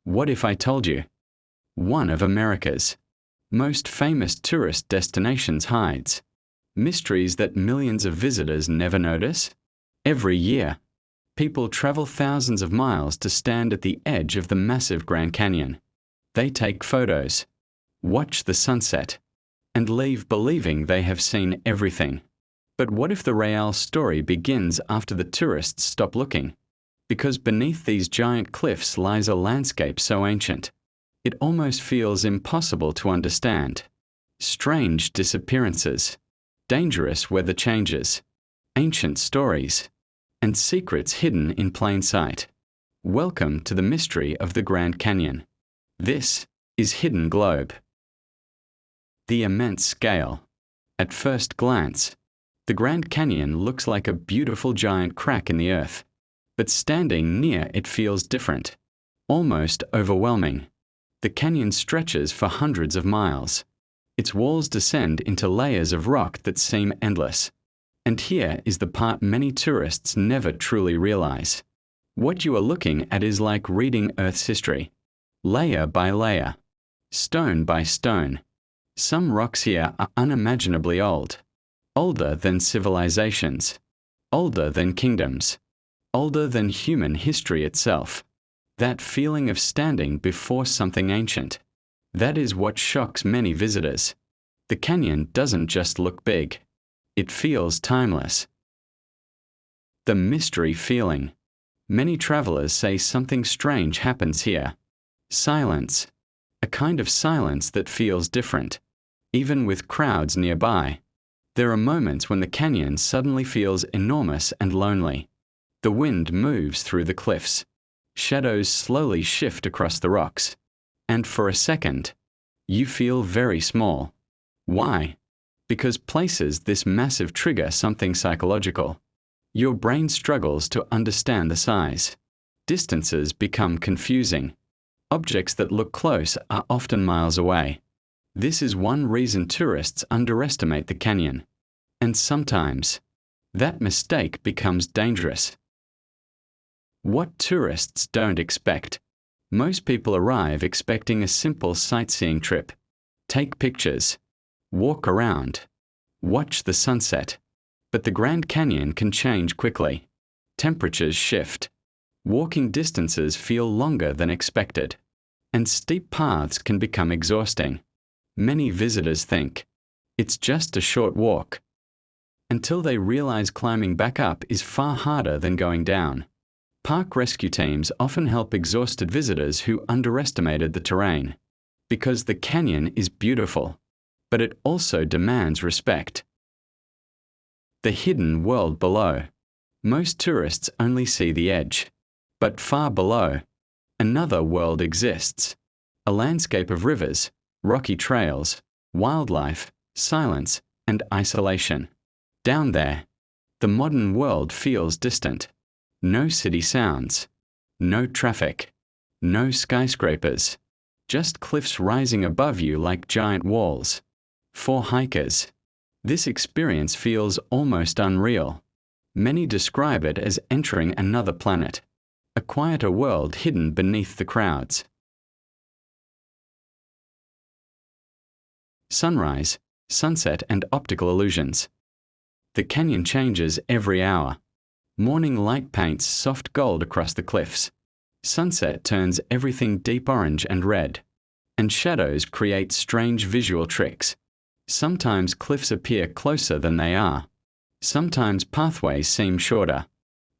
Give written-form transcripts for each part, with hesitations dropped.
What if I told you? One of America's most famous tourist destinations hides mysteries that millions of visitors never notice. Every year, people travel thousands of miles to stand at the edge of the massive Grand Canyon. They take photos, watch the sunset, and leave believing they have seen everything. But what if the real story begins after the tourists stop looking? Because beneath these giant cliffs lies a landscape so ancient, it almost feels impossible to understand. Strange disappearances, dangerous weather changes, ancient stories, and secrets hidden in plain sight. Welcome to the mystery of the Grand Canyon. This is Hidden Globe. The immense scale. At first glance, the Grand Canyon looks like a beautiful giant crack in the earth, but standing near it feels different, almost overwhelming. The canyon stretches for hundreds of miles. Its walls descend into layers of rock that seem endless. And here is the part many tourists never truly realize. What you are looking at is like reading Earth's history, layer by layer, stone by stone. Some rocks here are unimaginably old, older than civilizations, older than kingdoms, older than human history itself. That feeling of standing before something ancient, that is what shocks many visitors. The canyon doesn't just look big, it feels timeless. The mystery feeling. Many travelers say something strange happens here. Silence. A kind of silence that feels different. Even with crowds nearby, there are moments when the canyon suddenly feels enormous and lonely. The wind moves through the cliffs. Shadows slowly shift across the rocks. And for a second, you feel very small. Why? Because places this massive trigger something psychological. Your brain struggles to understand the size. Distances become confusing. Objects that look close are often miles away. This is one reason tourists underestimate the canyon. And sometimes, that mistake becomes dangerous. What tourists don't expect. Most people arrive expecting a simple sightseeing trip. Take pictures, walk around, watch the sunset. But the Grand Canyon can change quickly. Temperatures shift. Walking distances feel longer than expected. And steep paths can become exhausting. Many visitors think, it's just a short walk, until they realize climbing back up is far harder than going down. Park rescue teams often help exhausted visitors who underestimated the terrain. Because the canyon is beautiful, but it also demands respect. The hidden world below. Most tourists only see the edge. But far below, another world exists. A landscape of rivers, rocky trails, wildlife, silence, and isolation. Down there, the modern world feels distant. No city sounds, no traffic, no skyscrapers, just cliffs rising above you like giant walls. For hikers, this experience feels almost unreal. Many describe it as entering another planet, a quieter world hidden beneath the crowds. Sunrise, sunset, and optical illusions. The canyon changes every hour. Morning light paints soft gold across the cliffs. Sunset turns everything deep orange and red. And shadows create strange visual tricks. Sometimes cliffs appear closer than they are. Sometimes pathways seem shorter.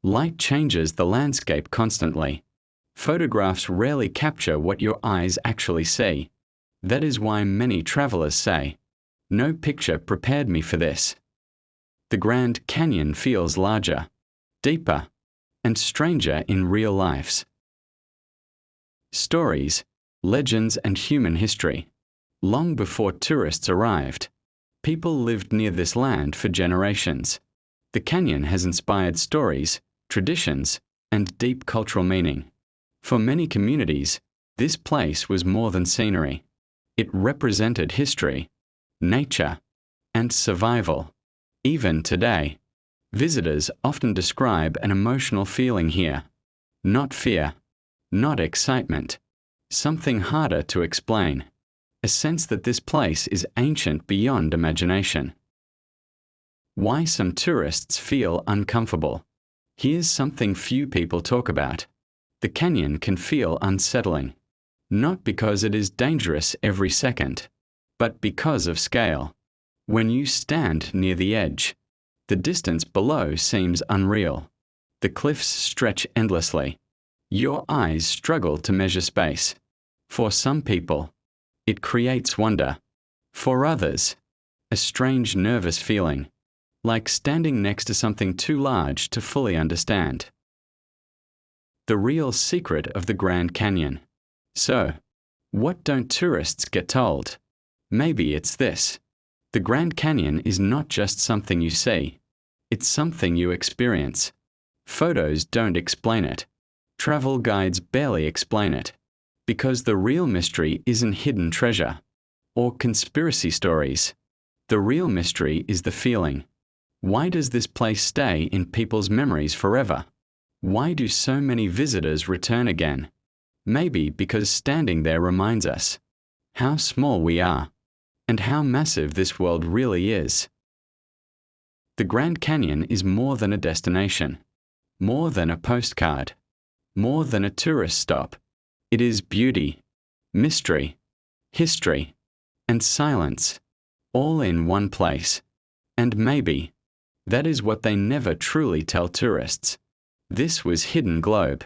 Light changes the landscape constantly. Photographs rarely capture what your eyes actually see. That is why many travelers say, "No picture prepared me for this." The Grand Canyon feels larger, deeper, and stranger in real lives. Stories, legends, and human history. Long before tourists arrived, people lived near this land for generations. The canyon has inspired stories, traditions, and deep cultural meaning. For many communities, this place was more than scenery. It represented history, nature, and survival. Even today, visitors often describe an emotional feeling here. Not fear, not excitement, something harder to explain, a sense that this place is ancient beyond imagination. Why some tourists feel uncomfortable. Here's something few people talk about. The canyon can feel unsettling, not because it is dangerous every second, but because of scale. When you stand near the edge, the distance below seems unreal. The cliffs stretch endlessly. Your eyes struggle to measure space. For some people, it creates wonder. For others, a strange nervous feeling, like standing next to something too large to fully understand. The real secret of the Grand Canyon. So, what don't tourists get told? Maybe it's this. The Grand Canyon is not just something you see. It's something you experience. Photos don't explain it. Travel guides barely explain it. Because the real mystery isn't hidden treasure or conspiracy stories. The real mystery is the feeling. Why does this place stay in people's memories forever? Why do so many visitors return again? Maybe because standing there reminds us how small we are and how massive this world really is. The Grand Canyon is more than a destination, more than a postcard, more than a tourist stop. It is beauty, mystery, history, and silence, all in one place. And maybe that is what they never truly tell tourists. This was Hidden Globe.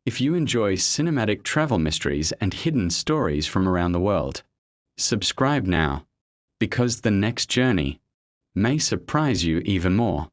If you enjoy cinematic travel mysteries and hidden stories from around the world, subscribe now, because the next journey may surprise you even more.